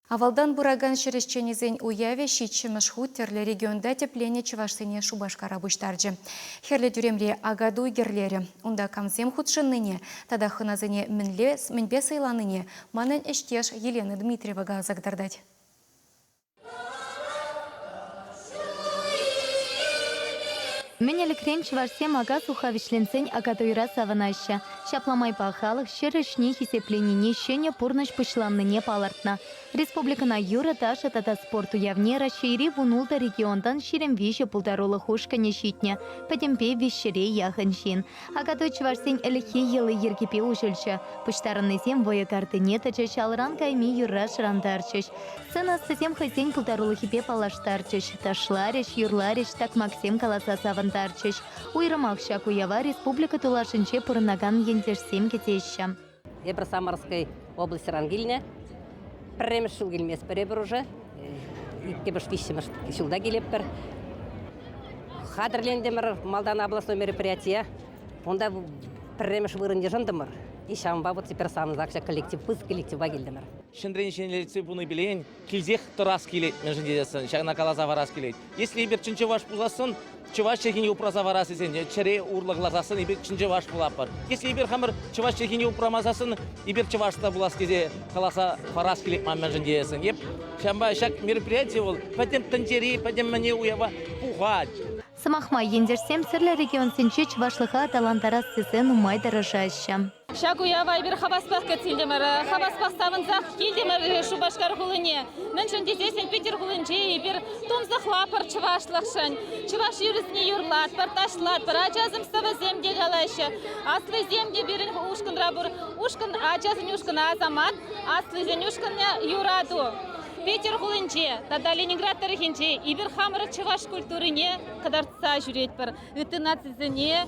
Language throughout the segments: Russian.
Авалдан бураган шерешченезен уяве щитчемеш хуттерлі регионда теплене Чувашсене Шубашкара бұштаржы. Херлі дүремле агаду герлері. Унда камзем худшынныне, тада хыназыне мінбе сайланыне манын эштеш Елена Дмитриевага загдардать. Менелі крем Чувашсем ага сухавишленсен агадойра саванаща. Шапламай пахалық шерешне хисепленіне шене пурныш пышланныне палартна. Республикана юра таша тата спорту явнера шейри вунулда региондан ширем вище пулдарулы хушкане щитне. Пәдемпе вишшере яхын шин. Агадой Чувашсен әліхе елы ергепе ушылшы. Пыштарынызем воягардыне тача шалран кайми юрра шырандарчыш. Сына сызем хызен пулдарулы хипе палаштарчыш. Ташларыш, юрларыш, так Максим каласа савандарчыш. Уйрымақша куява республика тулашынче пұрынаган ендерсем кетеші. Ебір Самарской области рангильня. Премеш жыл келмес бір уже. Иккебір вишемеш жылда келеп бір. Хадырлендемір Малдан областной мероприятия. Онда премеш вырынде жындымыр. Ишамба вот теперь сам закша коллектив пыз коллектива келдімір. Шындреншен лице буны билейн, килзех тұрас келет, межін дедесін, шағына қалаза варас келет. Если ебір чынчы ваш бұласын, Чуваш чехине упраза варас езен, чаре урлығлазасын, ебір чынчы ваш бұлапыр. Если ебір хамыр Чуваш чехине упрамазасын, ебір Чувашта бұлас кезе қаласа варас келет ман межін дедесін. Еп, шамба шак мероприятие ол, пәтем тінтері, пәтем мәне уява пуғач. Самахма ендерсем сірлі регион сенче Чувашлыға талантарас сізен умай дырыжаща. Шагуява bir Хабаспах кетсилдемір, Хабаспах савынзақ келдемір Шубашкар ғылыне. Міншін дезесен Питер ғылынче бір тумзық лапыр Чувашлықшын. Чуваш юрісіне юрлат, бір ташлат, бір ажазым сывы земде қалайшы. Аслы земде бірін ұшқын рабыр, ұшқын ажазын ұшқын азамат, аслы зен ұшқын юраду. Питер ғылынче, тада Ленинград тарихинче, ибір хамыры Чуваш культурыне қыдартса жүрет бір. Үті нацизіне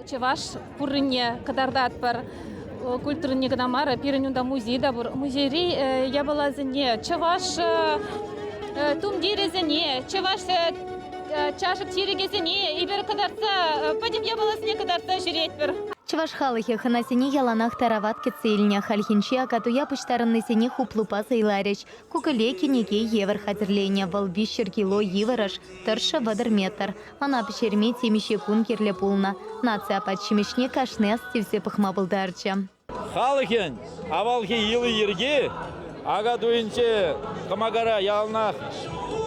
Чуваш пурыне қыдардат бір. Культурыне қыдамары, пирінюнда музейда бір. Музейри ябалазыне, Чуваш тумдерезіне, Чуваш чашып тирегезіне, ибір қыдартса, падем ябалазыне қыдартса жүрет бір. Чуваш халыхе ханасене яланах тарават кетсейліне халхинче акатуя пыштарыннысене хуплупа сайларыш. Кукыле кенеге евер хатырлене вал 5 кило евараш, тырша вадыр метр. Ана пішерме темеше кун керле пулна. Нация патшимешне кашне астевсе пыхма бұлдарча. Халыхен авалхе елы ерге агатуинче камагара яланах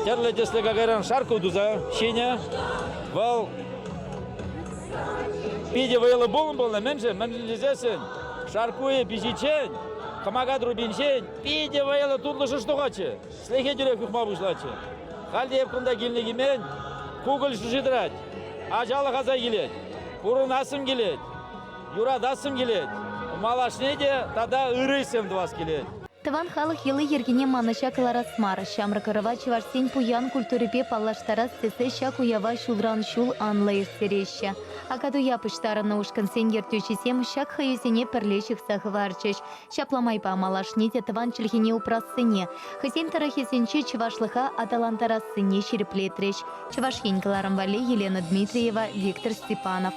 терле тесле гагаран шарку дуза шеня вал Пиде вайлы болын болна, мәншін лезесін, шаркуе бежичен, камагад рубинчен, пиде вайлы тудлы шыштуғачы, слехе дүрек үхма бұшлачы. Халде епкында келнегімен, кугыл шышыдырат, ажалы қаза келет, бұрын асым келет, юрад асым келет, малашне де тада ырысым дуас келет. Тыван халық елы ергене маныша кыларасмар. Шамры кырыва Чувашсен пуян культурипе паллаштарас сесе шак уява шулран шул анлайыр сереща. Акаду япыштарыны ушкын сен ертөшесем шак хайюсене пірлешік сахыварчыш. Шапламай па малашнете тыван чілхене упрассыне. Хысен тарахесенче Чувашлыха аталантарассыне шереплетреш. Чувашхен кыларым вали Елена Дмитриева, Виктор Степанов.